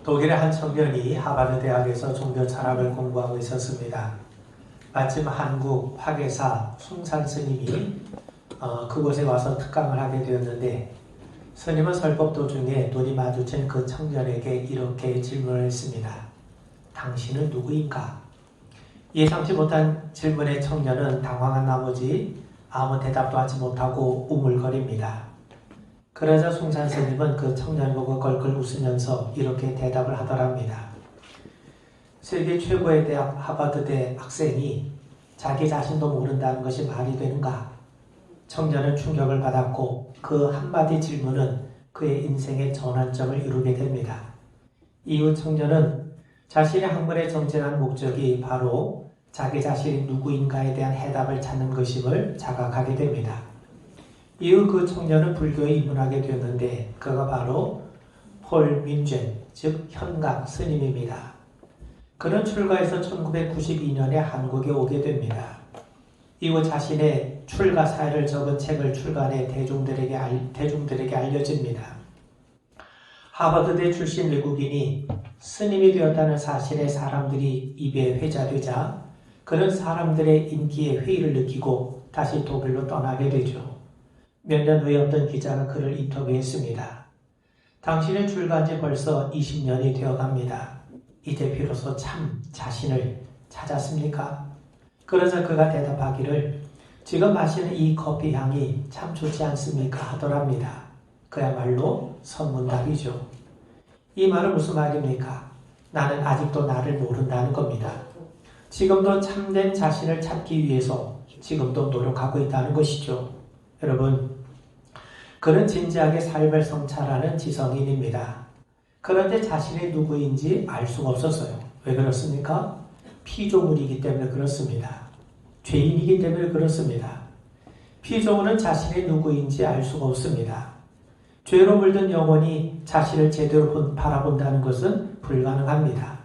독일의 한 청년이 하버드 대학에서 종교 철학을 공부하고 있었습니다. 마침 한국 화계사 숭산 스님이 그곳에 와서 특강을 하게 되었는데, 스님은 설법 도중에 눈이 마주친 그 청년에게 이렇게 질문을 했습니다. 당신은 누구인가? 예상치 못한 질문에 청년은 당황한 나머지 아무 대답도 하지 못하고 우물거립니다. 그러자 숭산 스님은 그 청년 보고 걸걸 웃으면서 이렇게 대답을 하더랍니다. 세계 최고의 대학 하버드대 학생이 자기 자신도 모른다는 것이 말이 되는가? 청년은 충격을 받았고 그 한마디 질문은 그의 인생의 전환점을 이루게 됩니다. 이후 청년은 자신의 학문에 정진한 목적이 바로 자기 자신이 누구인가에 대한 해답을 찾는 것임을 자각하게 됩니다. 이후 그 청년은 불교에 입문하게 되었는데 그가 바로 폴 민젠, 즉 현각 스님입니다. 그는 출가해서 1992년에 한국에 오게 됩니다. 이후 자신의 출가 사회를 적은 책을 출간해 대중들에게 알려집니다. 하버드대 출신 외국인이 스님이 되었다는 사실에 사람들이 입에 회자되자 그는 사람들의 인기에 회의를 느끼고 다시 독일로 떠나게 되죠. 몇 년 후에 어떤 기자가 그를 인터뷰했습니다. 당신의 출가한 지 벌써 20년이 되어갑니다. 이제 비로소 참 자신을 찾았습니까? 그러자 그가 대답하기를 지금 마시는 이 커피 향이 참 좋지 않습니까? 하더랍니다. 그야말로 선문답이죠. 이 말은 무슨 말입니까? 나는 아직도 나를 모른다는 겁니다. 지금도 참된 자신을 찾기 위해서 지금도 노력하고 있다는 것이죠. 여러분, 그는 진지하게 삶을 성찰하는 지성인입니다. 그런데 자신이 누구인지 알 수가 없었어요. 왜 그렇습니까? 피조물이기 때문에 그렇습니다. 죄인이기 때문에 그렇습니다. 피조물은 자신이 누구인지 알 수가 없습니다. 죄로 물든 영혼이 자신을 제대로 바라본다는 것은 불가능합니다.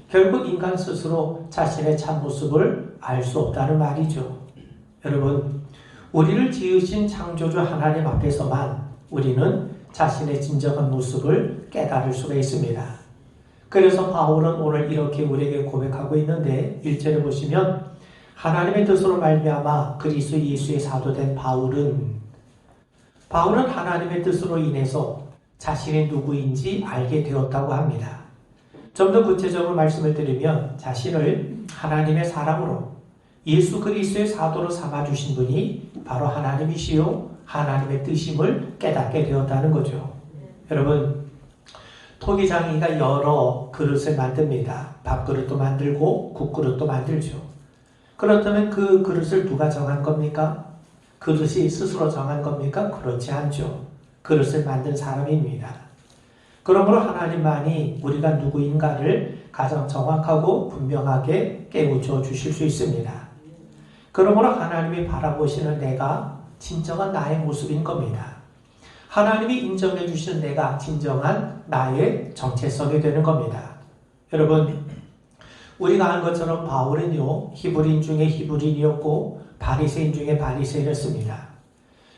결국 인간 스스로 자신의 참모습을 알 수 없다는 말이죠. 여러분, 우리를 지으신 창조주 하나님 앞에서만 우리는 자신의 진정한 모습을 깨달을 수가 있습니다. 그래서 바울은 오늘 이렇게 우리에게 고백하고 있는데 1절에 보시면 하나님의 뜻으로 말미암아 그리스도 예수의 사도된 바울은 하나님의 뜻으로 인해서 자신이 누구인지 알게 되었다고 합니다. 좀 더 구체적으로 말씀을 드리면 자신을 하나님의 사람으로 예수 그리스도의 사도로 삼아주신 분이 바로 하나님이시요 하나님의 뜻임을 깨닫게 되었다는 거죠. 여러분, 토기장이가 여러 그릇을 만듭니다. 밥그릇도 만들고 국그릇도 만들죠. 그렇다면 그 그릇을 누가 정한 겁니까? 그릇이 스스로 정한 겁니까? 그렇지 않죠. 그릇을 만든 사람입니다. 그러므로 하나님만이 우리가 누구인가를 가장 정확하고 분명하게 깨우쳐 주실 수 있습니다. 그러므로 하나님이 바라보시는 내가 진정한 나의 모습인 겁니다. 하나님이 인정해 주시는 내가 진정한 나의 정체성이 되는 겁니다. 여러분, 우리가 아는 것처럼 바울은요, 히브리인 중에 히브리인이었고 바리새인 중에 바리새인이었습니다.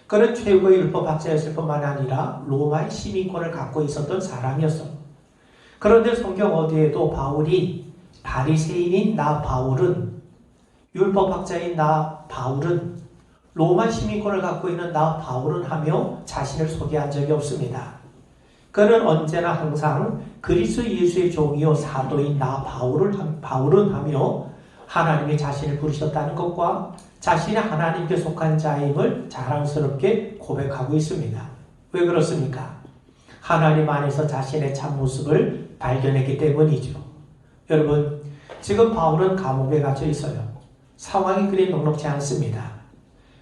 그는 최고의 율법학자였을 뿐만 아니라 로마의 시민권을 갖고 있었던 사람이었어. 그런데 성경 어디에도 바울이 바리새인인 나 바울은, 율법학자인 나 바울은, 로마 시민권을 갖고 있는 나 바울은 하며 자신을 소개한 적이 없습니다. 그는 언제나 항상 그리스도 예수의 종이요 사도인 나 바울은 하며 하나님이 자신을 부르셨다는 것과 자신이 하나님께 속한 자임을 자랑스럽게 고백하고 있습니다. 왜 그렇습니까? 하나님 안에서 자신의 참모습을 발견했기 때문이죠. 여러분, 지금 바울은 감옥에 갇혀 있어요. 상황이 그리 녹록지 않습니다.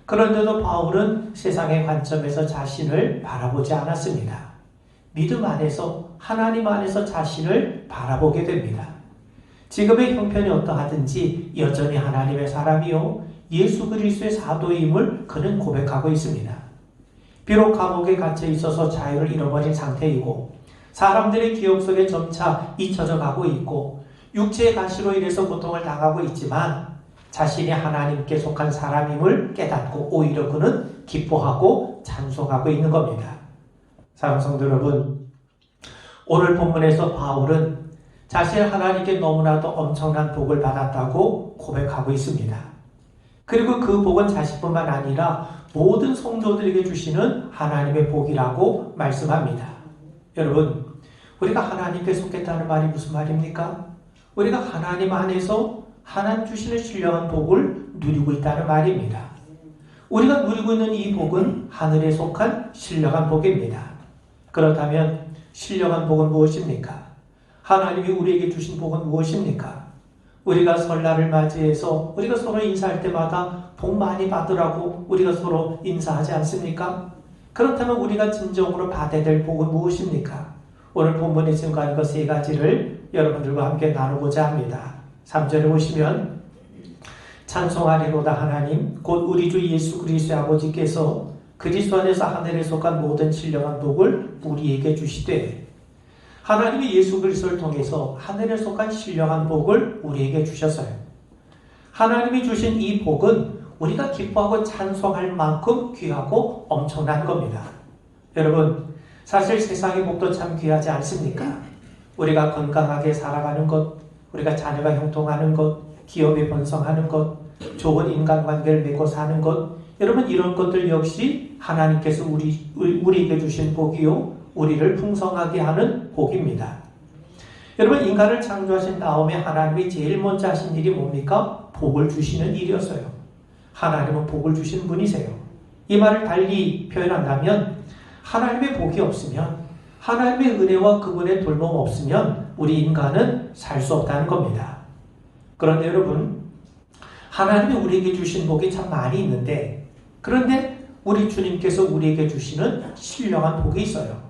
그런데도 바울은 세상의 관점에서 자신을 바라보지 않았습니다. 믿음 안에서, 하나님 안에서 자신을 바라보게 됩니다. 지금의 형편이 어떠하든지 여전히 하나님의 사람이요 예수 그리스도의 사도임을 그는 고백하고 있습니다. 비록 감옥에 갇혀 있어서 자유를 잃어버린 상태이고 사람들의 기억 속에 점차 잊혀져 가고 있고 육체의 가시로 인해서 고통을 당하고 있지만 자신이 하나님께 속한 사람임을 깨닫고 오히려 그는 기뻐하고 찬송하고 있는 겁니다. 사랑하는 성도 여러분, 오늘 본문에서 바울은 자신 하나님께 너무나도 엄청난 복을 받았다고 고백하고 있습니다. 그리고 그 복은 자신뿐만 아니라 모든 성도들에게 주시는 하나님의 복이라고 말씀합니다. 여러분, 우리가 하나님께 속했다는 말이 무슨 말입니까? 우리가 하나님 안에서 하나님 주시는 신령한 복을 누리고 있다는 말입니다. 우리가 누리고 있는 이 복은 하늘에 속한 신령한 복입니다. 그렇다면 신령한 복은 무엇입니까? 하나님이 우리에게 주신 복은 무엇입니까? 우리가 설날을 맞이해서 우리가 서로 인사할 때마다 복 많이 받으라고 우리가 서로 인사하지 않습니까? 그렇다면 우리가 진정으로 받아야 될 복은 무엇입니까? 오늘 본문에 증거한 것 세 가지를 여러분들과 함께 나누고자 합니다. 3절에 보시면 찬송하리로다 하나님 곧 우리 주 예수 그리스도의 아버지께서 그리스도 안에서 하늘에 속한 모든 신령한 복을 우리에게 주시되 하나님이 예수 그리스도를 통해서 하늘에 속한 신령한 복을 우리에게 주셨어요. 하나님이 주신 이 복은 우리가 기뻐하고 찬송할 만큼 귀하고 엄청난 겁니다. 여러분, 사실 세상의 복도 참 귀하지 않습니까? 우리가 건강하게 살아가는 것, 우리가 자녀가 형통하는 것, 기업이 번성하는 것, 좋은 인간관계를 맺고 사는 것, 여러분 이런 것들 역시 하나님께서 우리에게 주신 복이요 우리를 풍성하게 하는 복입니다. 여러분, 인간을 창조하신 다음에 하나님이 제일 먼저 하신 일이 뭡니까? 복을 주시는 일이었어요. 하나님은 복을 주신 분이세요. 이 말을 달리 표현한다면 하나님의 복이 없으면, 하나님의 은혜와 그분의 돌봄 없으면 우리 인간은 살 수 없다는 겁니다. 그런데 여러분, 하나님이 우리에게 주신 복이 참 많이 있는데, 그런데 우리 주님께서 우리에게 주시는 신령한 복이 있어요.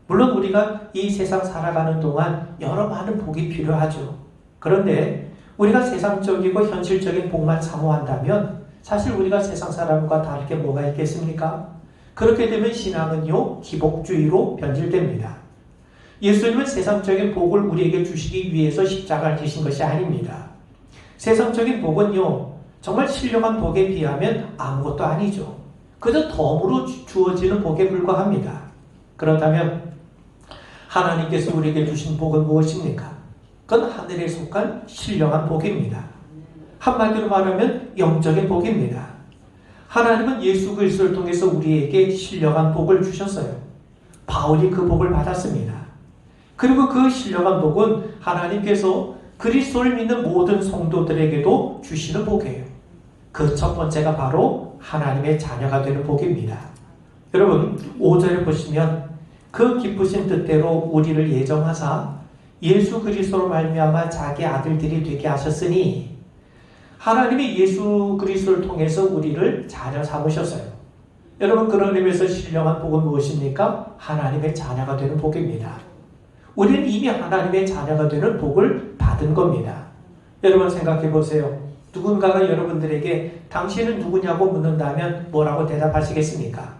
물론 우리가 이 세상 살아가는 동안 여러 많은 복이 필요하죠. 그런데 우리가 세상적이고 현실적인 복만 사모한다면 사실 우리가 세상 사람과 다를 게 뭐가 있겠습니까? 그렇게 되면 신앙은요, 기복주의로 변질됩니다. 예수님은 세상적인 복을 우리에게 주시기 위해서 십자가를 지신 것이 아닙니다. 세상적인 복은요, 정말 신령한 복에 비하면 아무것도 아니죠. 그저 덤으로 주어지는 복에 불과합니다. 그렇다면 하나님께서 우리에게 주신 복은 무엇입니까? 그건 하늘에 속한 신령한 복입니다. 한마디로 말하면 영적인 복입니다. 하나님은 예수 그리스도를 통해서 우리에게 신령한 복을 주셨어요. 바울이 그 복을 받았습니다. 그리고 그 신령한 복은 하나님께서 그리스도를 믿는 모든 성도들에게도 주시는 복이에요. 그 첫 번째가 바로 하나님의 자녀가 되는 복입니다. 여러분, 5절에 보시면 그 기쁘신 뜻대로 우리를 예정하사 예수 그리스도로 말미암아 자기 아들들이 되게 하셨으니, 하나님이 예수 그리스도를 통해서 우리를 자녀 삼으셨어요. 여러분, 그런 의미에서 신령한 복은 무엇입니까? 하나님의 자녀가 되는 복입니다. 우리는 이미 하나님의 자녀가 되는 복을 받은 겁니다. 여러분 생각해 보세요. 누군가가 여러분들에게 당신은 누구냐고 묻는다면 뭐라고 대답하시겠습니까?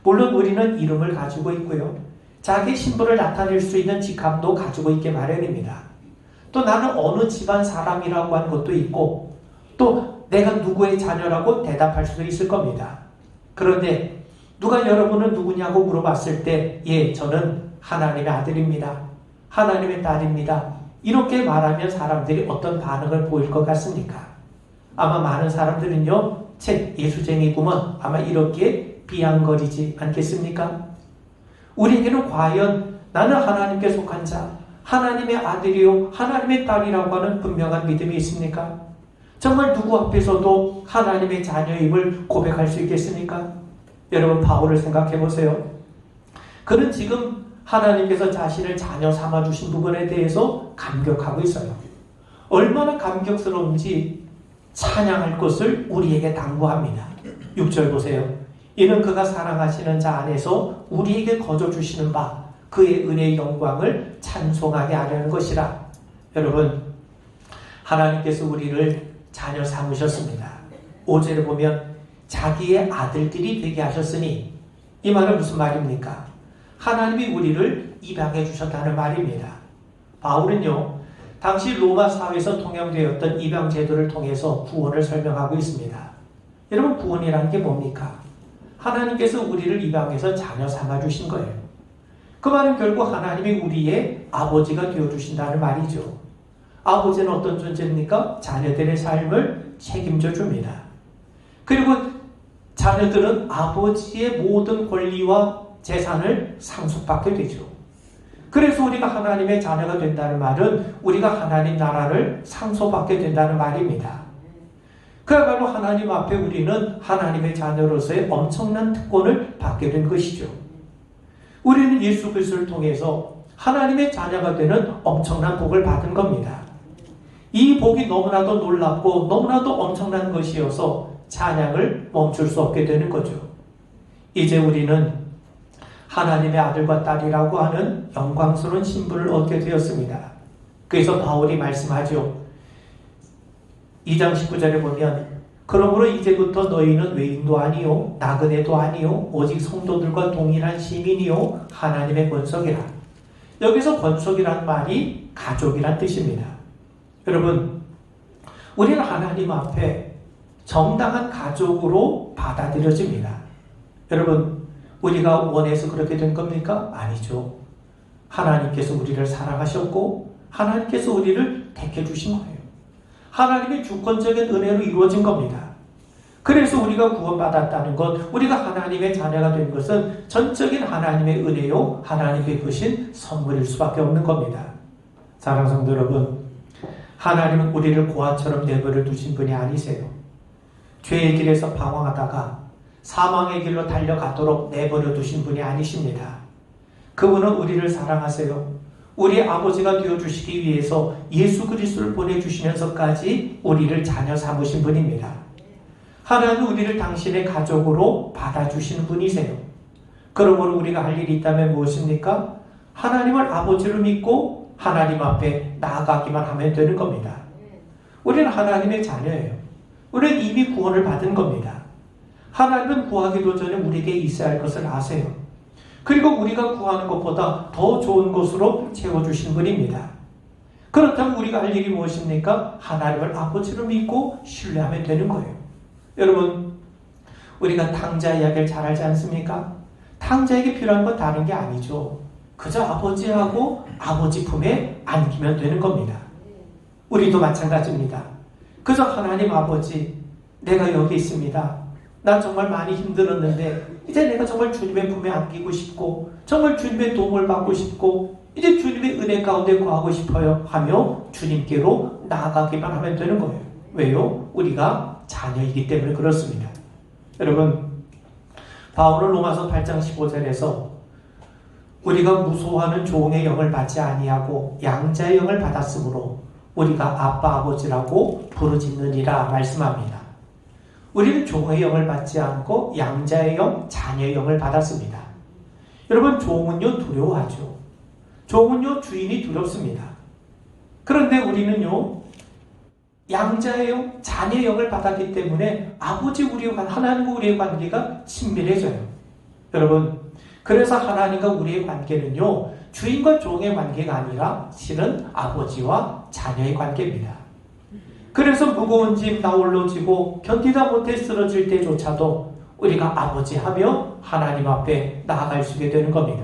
물론 우리는 이름을 가지고 있고요. 자기 신분을 나타낼 수 있는 직함도 가지고 있게 마련입니다. 또 나는 어느 집안 사람이라고 하는 것도 있고, 또 내가 누구의 자녀라고 대답할 수도 있을 겁니다. 그런데 누가 여러분은 누구냐고 물어봤을 때, 예, 저는 하나님의 아들입니다. 하나님의 딸입니다. 이렇게 말하면 사람들이 어떤 반응을 보일 것 같습니까? 아마 많은 사람들은요, 책 예수쟁이구먼, 아마 이렇게 비양거리지 않겠습니까? 우리에게는 과연 나는 하나님께 속한 자, 하나님의 아들이요 하나님의 딸이라고 하는 분명한 믿음이 있습니까? 정말 누구 앞에서도 하나님의 자녀임을 고백할 수 있겠습니까? 여러분, 바울을 생각해 보세요. 그는 지금 하나님께서 자신을 자녀 삼아주신 부분에 대해서 감격하고 있어요. 얼마나 감격스러운지 찬양할 것을 우리에게 당부합니다. 6절 보세요. 이는 그가 사랑하시는 자 안에서 우리에게 거저 주시는 바 그의 은혜의 영광을 찬송하게 하려는 것이라. 여러분, 하나님께서 우리를 자녀 삼으셨습니다. 5절에 보면 자기의 아들들이 되게 하셨으니, 이 말은 무슨 말입니까? 하나님이 우리를 입양해 주셨다는 말입니다. 바울은요, 당시 로마 사회에서 통용되었던 입양 제도를 통해서 구원을 설명하고 있습니다. 여러분, 구원이라는 게 뭡니까? 하나님께서 우리를 입양해서 자녀 삼아 주신 거예요. 그 말은 결국 하나님이 우리의 아버지가 되어주신다는 말이죠. 아버지는 어떤 존재입니까? 자녀들의 삶을 책임져 줍니다. 그리고 자녀들은 아버지의 모든 권리와 재산을 상속받게 되죠. 그래서 우리가 하나님의 자녀가 된다는 말은 우리가 하나님 나라를 상속받게 된다는 말입니다. 그야말로 하나님 앞에 우리는 하나님의 자녀로서의 엄청난 특권을 받게 된 것이죠. 우리는 예수 그리스도를 통해서 하나님의 자녀가 되는 엄청난 복을 받은 겁니다. 이 복이 너무나도 놀랍고 너무나도 엄청난 것이어서 찬양을 멈출 수 없게 되는 거죠. 이제 우리는 하나님의 아들과 딸이라고 하는 영광스러운 신분을 얻게 되었습니다. 그래서 바울이 말씀하죠. 2장 19절에 보면 그러므로 이제부터 너희는 외인도 아니요 나그네도 아니요 오직 성도들과 동일한 시민이요 하나님의 권속이라. 여기서 권속이란 말이 가족이란 뜻입니다. 여러분, 우리는 하나님 앞에 정당한 가족으로 받아들여집니다. 여러분, 우리가 원해서 그렇게 된 겁니까? 아니죠. 하나님께서 우리를 사랑하셨고 하나님께서 우리를 택해 주신 거예요. 하나님의 주권적인 은혜로 이루어진 겁니다. 그래서 우리가 구원받았다는 것, 우리가 하나님의 자녀가 된 것은 전적인 하나님의 은혜요, 하나님 베푸신 선물일 수밖에 없는 겁니다. 사랑하는 성도 여러분, 하나님은 우리를 고아처럼 내버려 두신 분이 아니세요. 죄의 길에서 방황하다가 사망의 길로 달려가도록 내버려 두신 분이 아니십니다. 그분은 우리를 사랑하세요. 우리 아버지가 되어주시기 위해서 예수 그리스도를 보내주시면서까지 우리를 자녀 삼으신 분입니다. 하나님은 우리를 당신의 가족으로 받아주시는 분이세요. 그러므로 우리가 할 일이 있다면 무엇입니까? 하나님을 아버지로 믿고 하나님 앞에 나아가기만 하면 되는 겁니다. 우리는 하나님의 자녀예요. 우리는 이미 구원을 받은 겁니다. 하나님은 구하기도 전에 우리에게 있어야 할 것을 아세요. 그리고 우리가 구하는 것보다 더 좋은 것으로 채워주신 분입니다. 그렇다면 우리가 할 일이 무엇입니까? 하나님을 아버지로 믿고 신뢰하면 되는 거예요. 여러분, 우리가 탕자 이야기를 잘 알지 않습니까? 탕자에게 필요한 건 다른 게 아니죠. 그저 아버지하고 아버지 품에 안기면 되는 겁니다. 우리도 마찬가지입니다. 그저 하나님 아버지, 내가 여기 있습니다. 난 정말 많이 힘들었는데 이제 내가 정말 주님의 품에 안기고 싶고 정말 주님의 도움을 받고 싶고 이제 주님의 은혜 가운데 거하고 싶어요 하며 주님께로 나아가기만 하면 되는 거예요. 왜요? 우리가 자녀이기 때문에 그렇습니다. 여러분, 바울은 로마서 8장 15절에서 우리가 무소하는 종의 영을 받지 아니하고 양자의 영을 받았으므로 우리가 아빠 아버지라고 부르짖느니라 말씀합니다. 우리는 종의 영을 받지 않고 양자의 영, 자녀의 영을 받았습니다. 여러분, 종은요 두려워하죠. 종은요 주인이 두렵습니다. 그런데 우리는요 양자의 영, 자녀의 영을 받았기 때문에 아버지 우리와 하나님과 우리의 관계가 친밀해져요. 여러분, 그래서 하나님과 우리의 관계는요 주인과 종의 관계가 아니라 실은 아버지와 자녀의 관계입니다. 그래서 무거운 짐 나 홀로 지고 견디다 못해 쓰러질 때조차도 우리가 아버지 하며 하나님 앞에 나아갈 수 있게 되는 겁니다.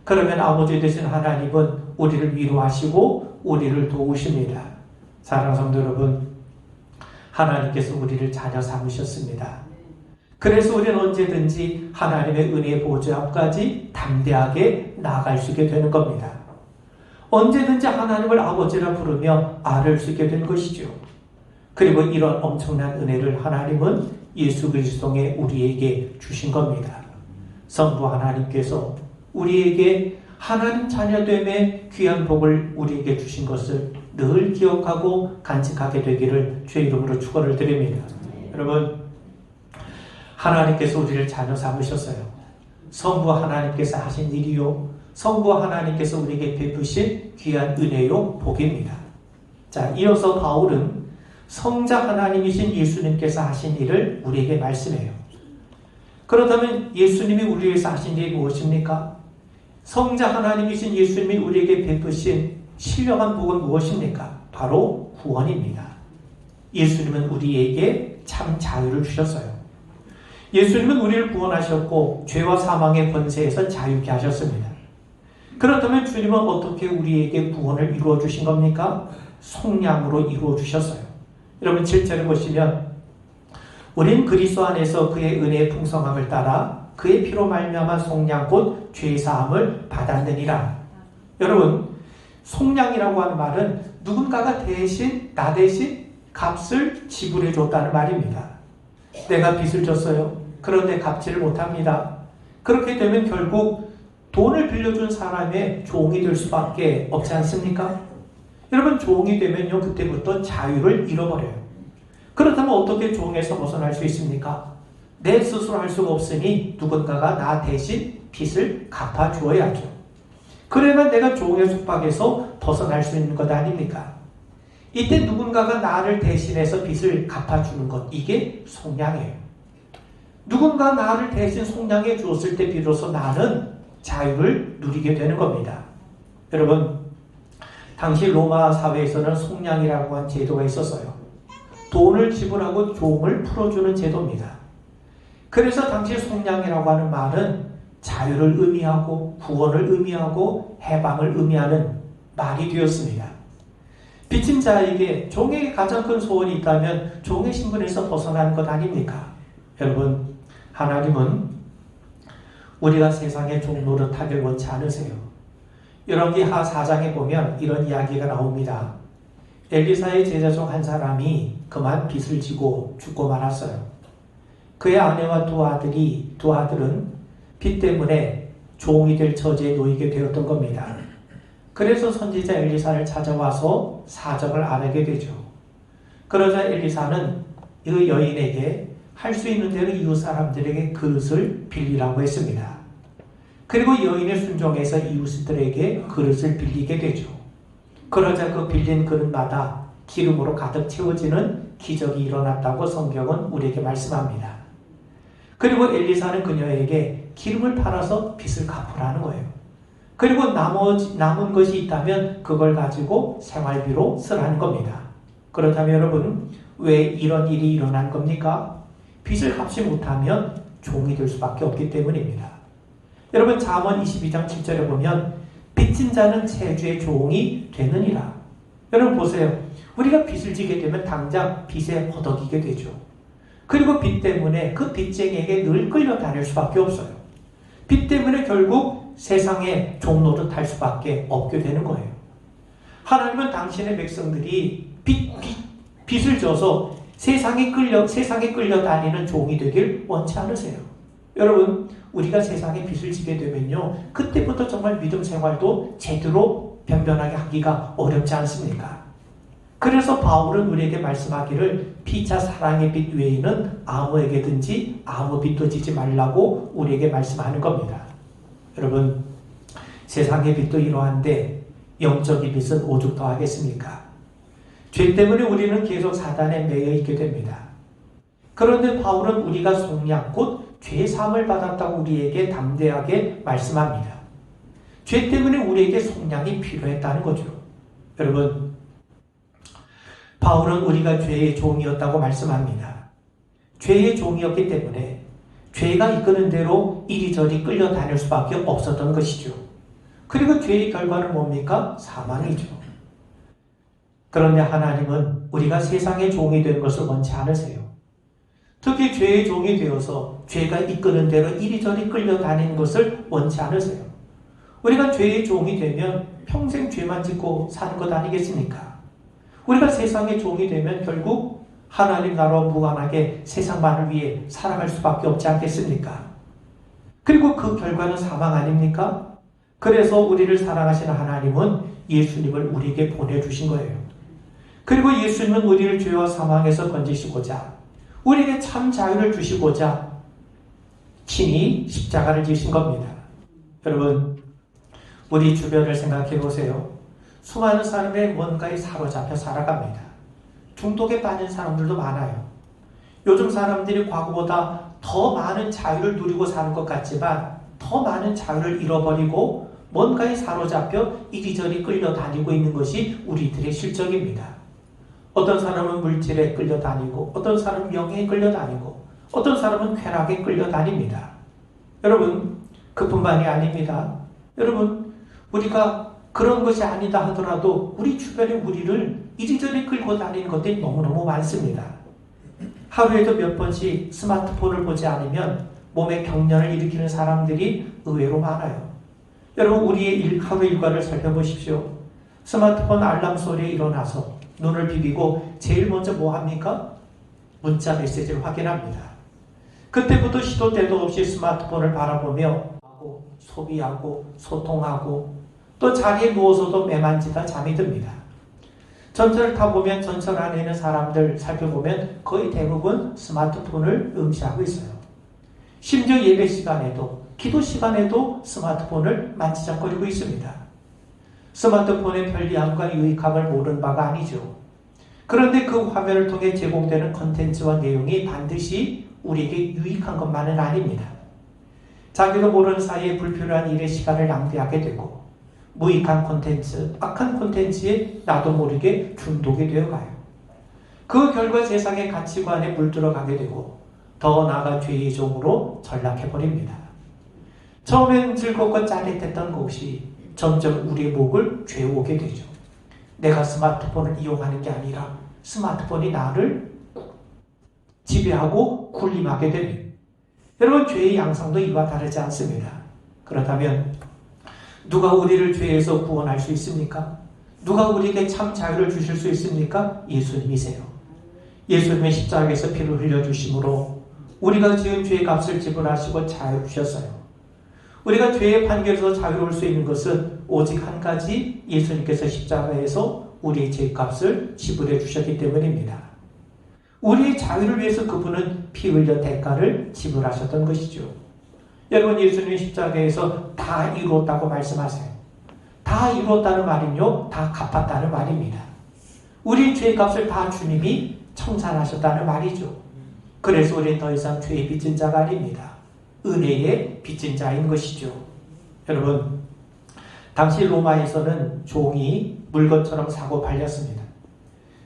그러면 아버지 되신 하나님은 우리를 위로하시고 우리를 도우십니다. 사랑하는 성도 여러분, 하나님께서 우리를 자녀 삼으셨습니다. 그래서 우리는 언제든지 하나님의 은혜의 보좌 앞까지 담대하게 나아갈 수 있게 되는 겁니다. 언제든지 하나님을 아버지라 부르며 아를 수 있게 된 것이죠. 그리고 이런 엄청난 은혜를 하나님은 예수 그리스도 통해 우리에게 주신 겁니다. 성부 하나님께서 우리에게 하나님 자녀됨의 귀한 복을 우리에게 주신 것을 늘 기억하고 간직하게 되기를 주의 이름으로 축원을 드립니다. 여러분, 하나님께서 우리를 자녀 삼으셨어요. 성부 하나님께서 하신 일이요, 성부 하나님께서 우리에게 베푸신 귀한 은혜요 복입니다. 자, 이어서 바울은 성자 하나님이신 예수님께서 하신 일을 우리에게 말씀해요. 그렇다면 예수님이 우리 위해서 하신 일이 무엇입니까? 성자 하나님이신 예수님이 우리에게 베푸신 신령한 복은 무엇입니까? 바로 구원입니다. 예수님은 우리에게 참 자유를 주셨어요. 예수님은 우리를 구원하셨고 죄와 사망의 권세에서 자유케 하셨습니다. 그렇다면 주님은 어떻게 우리에게 구원을 이루어 주신 겁니까? 속량으로 이루어 주셨어요. 여러분 7절을 보시면 우린 그리스도 안에서 그의 은혜의 풍성함을 따라 그의 피로 말미암아 속량 곧 죄 사함을 받았느니라. 여러분 속량이라고 하는 말은 누군가가 나 대신 값을 지불해 줬다는 말입니다. 내가 빚을 졌어요. 그런데 갚지를 못합니다. 그렇게 되면 결국 돈을 빌려준 사람의 종이 될 수밖에 없지 않습니까? 여러분 종이 되면요 그때부터 자유를 잃어버려요. 그렇다면 어떻게 종에서 벗어날 수 있습니까? 내 스스로 할 수가 없으니 누군가가 나 대신 빚을 갚아주어야죠. 그래야만 내가 종의 속박에서 벗어날 수 있는 것 아닙니까? 이때 누군가가 나를 대신해서 빚을 갚아주는 것, 이게 속량이에요. 누군가 나를 대신 속량해 주었을 때 비로소 나는 자유를 누리게 되는 겁니다. 여러분 당시 로마 사회에서는 속량이라고 한 제도가 있었어요. 돈을 지불하고 종을 풀어주는 제도입니다. 그래서 당시 속량이라고 하는 말은 자유를 의미하고 구원을 의미하고 해방을 의미하는 말이 되었습니다. 빚진 자에게 종에게 가장 큰 소원이 있다면 종의 신분에서 벗어나는 것 아닙니까? 여러분 하나님은 우리가 세상의 종 노릇하길 원치 않으세요. 열왕기하 4장에 보면 이런 이야기가 나옵니다. 엘리사의 제자 중 한 사람이 그만 빚을 지고 죽고 말았어요. 그의 아내와 두 아들은 빚 때문에 종이 될 처지에 놓이게 되었던 겁니다. 그래서 선지자 엘리사를 찾아와서 사정을 아뢰게 되죠. 그러자 엘리사는 이 여인에게 할 수 있는 대로 이웃 사람들에게 그릇을 빌리라고 했습니다. 그리고 여인의 순종에서 이웃들에게 그릇을 빌리게 되죠. 그러자 그 빌린 그릇마다 기름으로 가득 채워지는 기적이 일어났다고 성경은 우리에게 말씀합니다. 그리고 엘리사는 그녀에게 기름을 팔아서 빚을 갚으라는 거예요. 그리고 남은 것이 있다면 그걸 가지고 생활비로 쓰라는 겁니다. 그렇다면 여러분 왜 이런 일이 일어난 겁니까? 빚을 갚지 못하면 종이 될 수밖에 없기 때문입니다. 여러분 잠언 22장 7절에 보면 빚진 자는 체주의 종이 되느니라. 여러분 보세요. 우리가 빚을 지게 되면 당장 빚에 허덕이게 되죠. 그리고 빚 때문에 그 빚쟁이에게 늘 끌려다닐 수밖에 없어요. 빚 때문에 결국 세상에 종노릇 할 수밖에 없게 되는 거예요. 하나님은 당신의 백성들이 빚을 져서 세상에 끌려다니는 종이 되길 원치 않으세요. 여러분 우리가 세상에 빚을 지게 되면요 그때부터 정말 믿음 생활도 제대로 변변하게 하기가 어렵지 않습니까? 그래서 바울은 우리에게 말씀하기를 피차 사랑의 빚 외에는 아무에게든지 아무 빚도 지지 말라고 우리에게 말씀하는 겁니다. 여러분 세상의 빚도 이러한데 영적인 빚은 오죽 더 하겠습니까? 죄 때문에 우리는 계속 사단에 매여 있게 됩니다. 그런데 바울은 우리가 속량 곧 죄 사함을 받았다고 우리에게 담대하게 말씀합니다. 죄 때문에 우리에게 속량이 필요했다는 거죠. 여러분 바울은 우리가 죄의 종이었다고 말씀합니다. 죄의 종이었기 때문에 죄가 이끄는 대로 이리저리 끌려다닐 수밖에 없었던 것이죠. 그리고 죄의 결과는 뭡니까? 사망이죠. 그런데 하나님은 우리가 세상의 종이 되는 것을 원치 않으세요. 특히 죄의 종이 되어서 죄가 이끄는 대로 이리저리 끌려다니는 것을 원치 않으세요. 우리가 죄의 종이 되면 평생 죄만 짓고 사는 것 아니겠습니까? 우리가 세상의 종이 되면 결국 하나님 나라와 무관하게 세상만을 위해 살아갈 수밖에 없지 않겠습니까? 그리고 그 결과는 사망 아닙니까? 그래서 우리를 사랑하시는 하나님은 예수님을 우리에게 보내주신 거예요. 그리고 예수님은 우리를 죄와 사망에서 건지시고자 우리에게 참 자유를 주시고자 친히 십자가를 지신 겁니다. 여러분 우리 주변을 생각해 보세요. 수많은 사람의 뭔가에 사로잡혀 살아갑니다. 중독에 빠진 사람들도 많아요. 요즘 사람들이 과거보다 더 많은 자유를 누리고 사는 것 같지만 더 많은 자유를 잃어버리고 뭔가에 사로잡혀 이리저리 끌려다니고 있는 것이 우리들의 실정입니다. 어떤 사람은 물질에 끌려다니고 어떤 사람은 명예에 끌려다니고 어떤 사람은 쾌락에 끌려다닙니다. 여러분 그뿐만이 아닙니다. 여러분 우리가 그런 것이 아니다 하더라도 우리 주변에 우리를 이리저리 끌고 다니는 것들이 너무너무 많습니다. 하루에도 몇 번씩 스마트폰을 보지 않으면 몸에 경련을 일으키는 사람들이 의외로 많아요. 여러분, 우리의 하루 일과를 살펴보십시오. 스마트폰 알람 소리에 일어나서 눈을 비비고 제일 먼저 뭐 합니까? 문자 메시지를 확인합니다. 그때부터 시도 때도 없이 스마트폰을 바라보며 소비하고 소통하고 또 자리에 누워서도 매만지다 잠이 듭니다. 전철을 타보면 전철 안에 있는 사람들 살펴보면 거의 대부분 스마트폰을 응시하고 있어요. 심지어 예배 시간에도 기도 시간에도 스마트폰을 만지작거리고 있습니다. 스마트폰의 편리함과 유익함을 모르는 바가 아니죠. 그런데 그 화면을 통해 제공되는 컨텐츠와 내용이 반드시 우리에게 유익한 것만은 아닙니다. 자기도 모르는 사이에 불필요한 일에 시간을 낭비하게 되고 무익한 콘텐츠, 악한 콘텐츠에 나도 모르게 중독이 되어가요. 그 결과 세상의 가치관에 물들어가게 되고 더 나아가 죄의 종으로 전락해버립니다. 처음엔 즐겁고 짜릿했던 것이 점점 우리의 목을 죄오게 되죠. 내가 스마트폰을 이용하는 게 아니라 스마트폰이 나를 지배하고 군림하게 됩니다. 여러분, 죄의 양상도 이와 다르지 않습니다. 그렇다면 누가 우리를 죄에서 구원할 수 있습니까? 누가 우리에게 참 자유를 주실 수 있습니까? 예수님이세요. 예수님의 십자가에서 피를 흘려주심으로 우리가 지은 죄의 값을 지불하시고 자유 주셨어요. 우리가 죄의 판결에서 자유로울 수 있는 것은 오직 한 가지, 예수님께서 십자가에서 우리의 죄값을 지불해 주셨기 때문입니다. 우리의 자유를 위해서 그분은 피 흘려 대가를 지불하셨던 것이죠. 여러분, 예수님 십자가에서 다 이루었다고 말씀하세요. 다 이루었다는 말은요, 다 갚았다는 말입니다. 우리 죄값을 다 주님이 청산하셨다는 말이죠. 그래서 우리는 더 이상 죄의 빚진 자가 아닙니다. 은혜의 빚진 자인 것이죠. 여러분, 당시 로마에서는 종이 물건처럼 사고 팔렸습니다.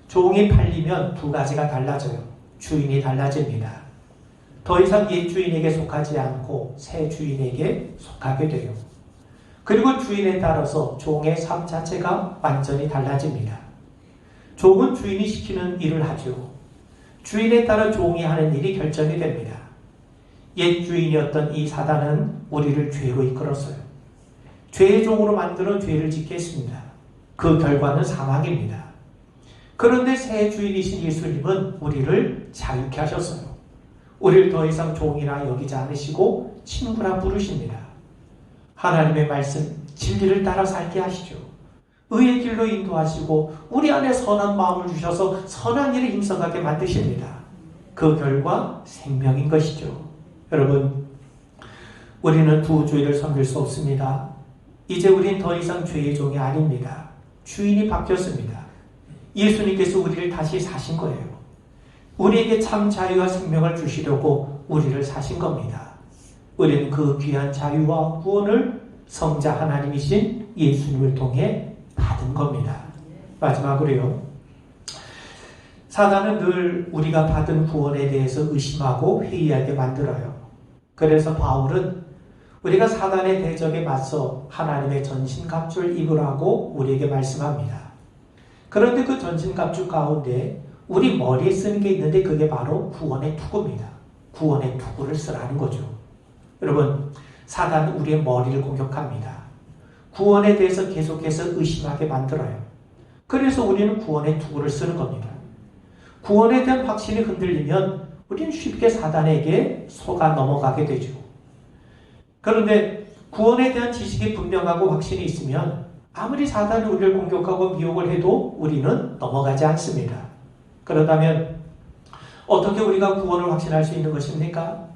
종이 팔리면 두 가지가 달라져요. 주인이 달라집니다. 더 이상 옛 주인에게 속하지 않고 새 주인에게 속하게 돼요. 그리고 주인에 따라서 종의 삶 자체가 완전히 달라집니다. 종은 주인이 시키는 일을 하죠. 주인에 따라 종이 하는 일이 결정이 됩니다. 옛 주인이었던 이 사단은 우리를 죄로 이끌었어요. 죄의 종으로 만들어 죄를 짓게 했습니다. 그 결과는 사망입니다. 그런데 새 주인이신 예수님은 우리를 자유케 하셨어요. 우리를 더 이상 종이라 여기지 않으시고 친구라 부르십니다. 하나님의 말씀, 진리를 따라 살게 하시죠. 의의 길로 인도하시고 우리 안에 선한 마음을 주셔서 선한 일에 힘써가게 만드십니다. 그 결과 생명인 것이죠. 여러분, 우리는 두 주인을 섬길 수 없습니다. 이제 우린 더 이상 죄의 종이 아닙니다. 주인이 바뀌었습니다. 예수님께서 우리를 다시 사신 거예요. 우리에게 참 자유와 생명을 주시려고 우리를 사신 겁니다. 우리는 그 귀한 자유와 구원을 성자 하나님이신 예수님을 통해 받은 겁니다. 마지막으로요. 사단은 늘 우리가 받은 구원에 대해서 의심하고 회의하게 만들어요. 그래서 바울은 우리가 사단의 대적에 맞서 하나님의 전신갑주를 입으라고 우리에게 말씀합니다. 그런데 그 전신갑주 가운데 우리 머리에 쓰는 게 있는데 그게 바로 구원의 투구입니다. 구원의 투구를 쓰라는 거죠. 여러분, 사단은 우리의 머리를 공격합니다. 구원에 대해서 계속해서 의심하게 만들어요. 그래서 우리는 구원의 투구를 쓰는 겁니다. 구원에 대한 확신이 흔들리면 우리는 쉽게 사단에게 속아 넘어가게 되죠. 그런데 구원에 대한 지식이 분명하고 확신이 있으면 아무리 사단이 우리를 공격하고 미혹을 해도 우리는 넘어가지 않습니다. 그렇다면 어떻게 우리가 구원을 확신할 수 있는 것입니까?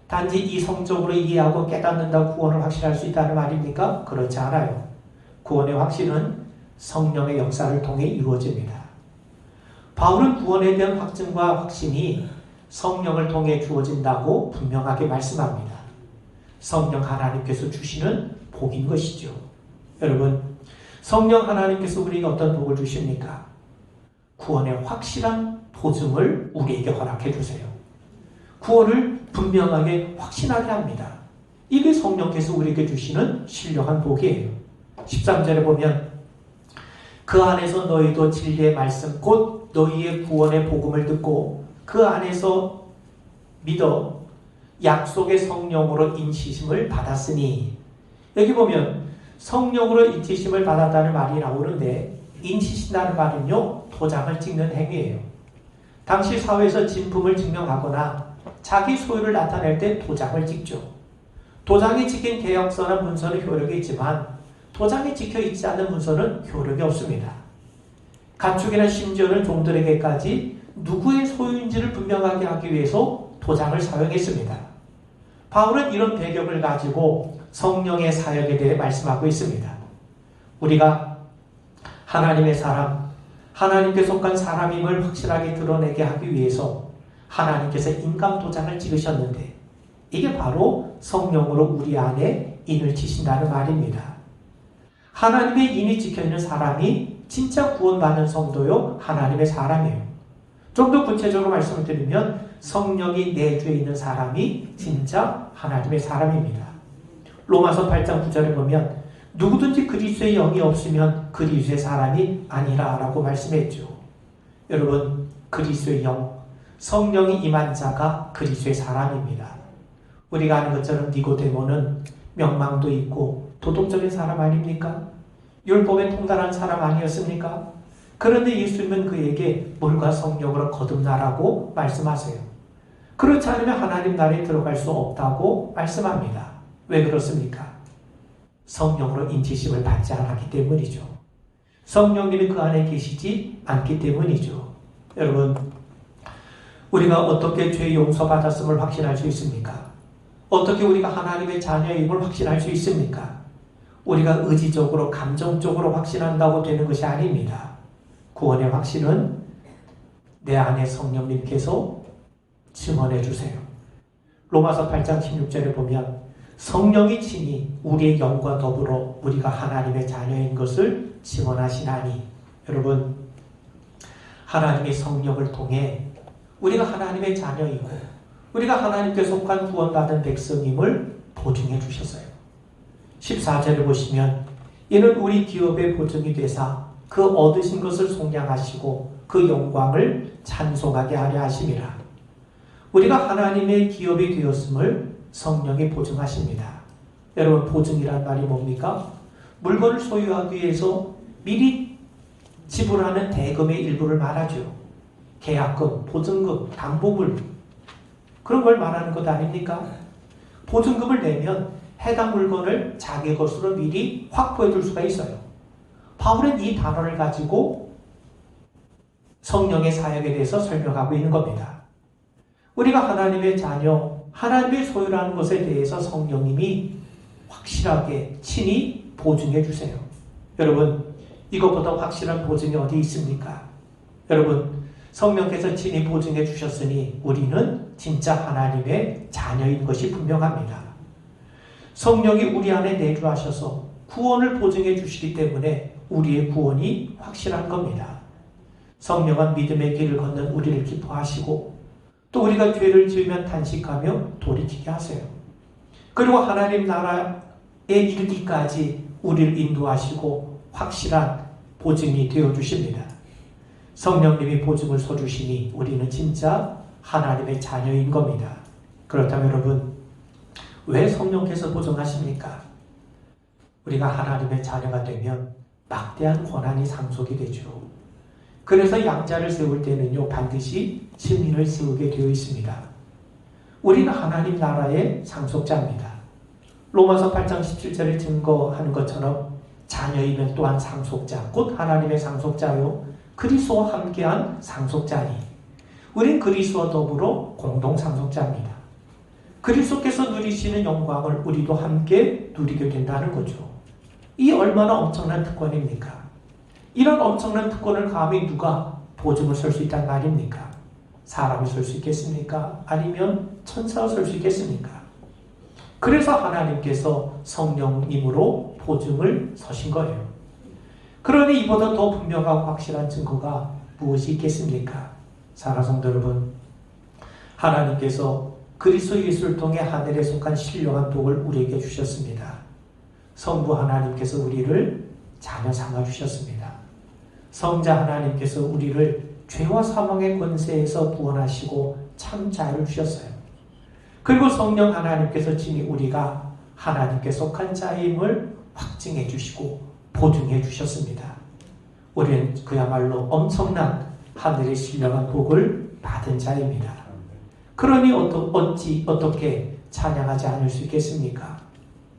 단지 이성적으로 이해하고 깨닫는다고 구원을 확신할 수 있다는 말입니까? 그렇지 않아요. 구원의 확신은 성령의 역사를 통해 이루어집니다. 바울은 구원에 대한 확증과 확신이 성령을 통해 주어진다고 분명하게 말씀합니다. 성령 하나님께서 주시는 복인 것이죠. 여러분, 성령 하나님께서 우리에게 어떤 복을 주십니까? 구원의 확실한 보증을 우리에게 허락해 주세요. 구원을 분명하게 확신하게 합니다. 이게 성령께서 우리에게 주시는 신령한 복이에요. 13절에 보면 그 안에서 너희도 진리의 말씀 곧 너희의 구원의 복음을 듣고 그 안에서 믿어 약속의 성령으로 인치심을 받았으니, 여기 보면 성령으로 인치심을 받았다는 말이 나오는데 인치신다는 말은요, 도장을 찍는 행위예요. 당시 사회에서 진품을 증명하거나 자기 소유를 나타낼 때 도장을 찍죠. 도장이 찍힌 계약서나 문서는 효력이 있지만 도장이 찍혀 있지 않는 문서는 효력이 없습니다. 가축이나 심지어는 종들에게까지 누구의 소유인지를 분명하게 하기 위해서 도장을 사용했습니다. 바울은 이런 배경을 가지고 성령의 사역에 대해 말씀하고 있습니다. 우리가 하나님의 사람, 하나님께 속한 사람임을 확실하게 드러내게 하기 위해서 하나님께서 인감 도장을 찍으셨는데 이게 바로 성령으로 우리 안에 인을 치신다는 말입니다. 하나님의 인이 찍혀있는 사람이 진짜 구원받는 성도요, 하나님의 사람이에요. 좀 더 구체적으로 말씀을 드리면 성령이 내주에 있는 사람이 진짜 하나님의 사람입니다. 로마서 8장 9절에 보면 누구든지 그리스도의 영이 없으면 그리스도의 사람이 아니라 라고 말씀했죠. 여러분, 그리스도의 영, 성령이 임한 자가 그리스도의 사람입니다. 우리가 아는 것처럼 니고데모는 명망도 있고 도덕적인 사람 아닙니까? 율법에 통달한 사람 아니었습니까? 그런데 예수님은 그에게 물과 성령으로 거듭나라고 말씀하세요. 그렇지 않으면 하나님 나라에 들어갈 수 없다고 말씀합니다. 왜 그렇습니까? 성령으로 인치심을 받지 않았기 때문이죠. 성령님이 그 안에 계시지 않기 때문이죠. 여러분, 우리가 어떻게 죄 용서받았음을 확신할 수 있습니까? 어떻게 우리가 하나님의 자녀임을 확신할 수 있습니까? 우리가 의지적으로 감정적으로 확신한다고 되는 것이 아닙니다. 구원의 확신은 내 안에 성령님께서 증언해 주세요. 로마서 8장 16절에 보면 성령이 친히 우리의 영과 더불어 우리가 하나님의 자녀인 것을 증언하시나니, 여러분, 하나님의 성령을 통해 우리가 하나님의 자녀이고 우리가 하나님께 속한 구원받은 백성임을 보증해 주셨어요. 14절을 보시면 이는 우리 기업의 보증이 되사 그 얻으신 것을 속량하시고 그 영광을 찬송하게 하려 하심이라. 우리가 하나님의 기업이 되었음을 성령이 보증하십니다. 여러분, 보증이란 말이 뭡니까? 물건을 소유하기 위해서 미리 지불하는 대금의 일부를 말하죠. 계약금, 보증금, 담보물, 그런 걸 말하는 것 아닙니까? 보증금을 내면 해당 물건을 자기 것으로 미리 확보해 둘 수가 있어요. 바울은 이 단어를 가지고 성령의 사역에 대해서 설명하고 있는 겁니다. 우리가 하나님의 자녀, 하나님의 소유라는 것에 대해서 성령님이 확실하게 친히 보증해 주세요. 여러분, 이것보다 확실한 보증이 어디 있습니까? 여러분, 성령께서 친히 보증해 주셨으니 우리는 진짜 하나님의 자녀인 것이 분명합니다. 성령이 우리 안에 내주하셔서 구원을 보증해 주시기 때문에 우리의 구원이 확실한 겁니다. 성령은 믿음의 길을 걷는 우리를 기뻐하시고 또 우리가 죄를 지으면 탄식하며 돌이키게 하세요. 그리고 하나님 나라에 이르기까지 우리를 인도하시고 확실한 보증이 되어주십니다. 성령님이 보증을 서주시니 우리는 진짜 하나님의 자녀인 겁니다. 그렇다면 여러분, 왜 성령께서 보증하십니까? 우리가 하나님의 자녀가 되면 막대한 권한이 상속이 되죠. 그래서 양자를 세울 때는요, 반드시 증인을 세우게 되어 있습니다. 우리는 하나님 나라의 상속자입니다. 로마서 8장 17절에 증거하는 것처럼 자녀이면 또한 상속자, 곧 하나님의 상속자요, 그리스도와 함께한 상속자니 우린 그리스도와 더불어 공동 상속자입니다. 그리스도께서 누리시는 영광을 우리도 함께 누리게 된다는 거죠. 이 얼마나 엄청난 특권입니까? 이런 엄청난 특권을 감히 누가 보증을 설 수 있단 말입니까? 사람이 설 수 있겠습니까? 아니면 천사가 설 수 있겠습니까? 그래서 하나님께서 성령님으로 보증을 서신 거예요. 그러니 이보다 더 분명하고 확실한 증거가 무엇이 있겠습니까? 사랑하는 성도 여러분, 하나님께서 그리스도 예수를 통해 하늘에 속한 신령한 복을 우리에게 주셨습니다. 성부 하나님께서 우리를 자녀 삼아 주셨습니다. 성자 하나님께서 우리를 죄와 사망의 권세에서 구원하시고 참 자유를 주셨어요. 그리고 성령 하나님께서 친히 우리가 하나님께 속한 자임을 확증해 주시고 보증해 주셨습니다. 우리는 그야말로 엄청난 하늘의 신령한 복을 받은 자입니다. 그러니 어떻게 찬양하지 않을 수 있겠습니까?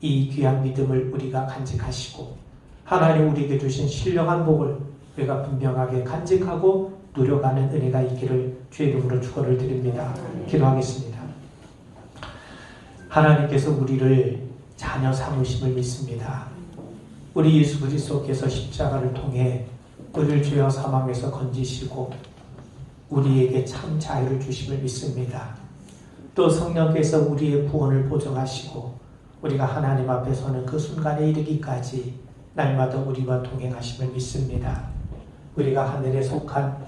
이 귀한 믿음을 우리가 간직하시고 하나님 우리에게 주신 신령한 복을 우리가 분명하게 간직하고 누려가는 은혜가 있기를 주의 이름으로 축원을 드립니다. 기도하겠습니다. 하나님께서 우리를 자녀 삼으심을 믿습니다. 우리 예수 그리스도께서 십자가를 통해 우리를 죄와 사망에서 건지시고 우리에게 참 자유를 주심을 믿습니다. 또 성령께서 우리의 구원을 보증하시고 우리가 하나님 앞에 서는 그 순간에 이르기까지 날마다 우리와 동행하심을 믿습니다. 우리가 하늘에 속한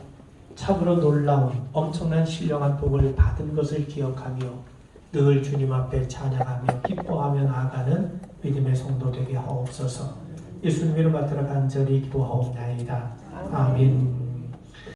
참으로 놀라운 엄청난 신령한 복을 받은 것을 기억하며 늘 주님 앞에 찬양하며 기뻐하며 나아가는 믿음의 성도 되게 하옵소서. 예수님으로 받들어 간절히 기도하옵나이다. 아멘.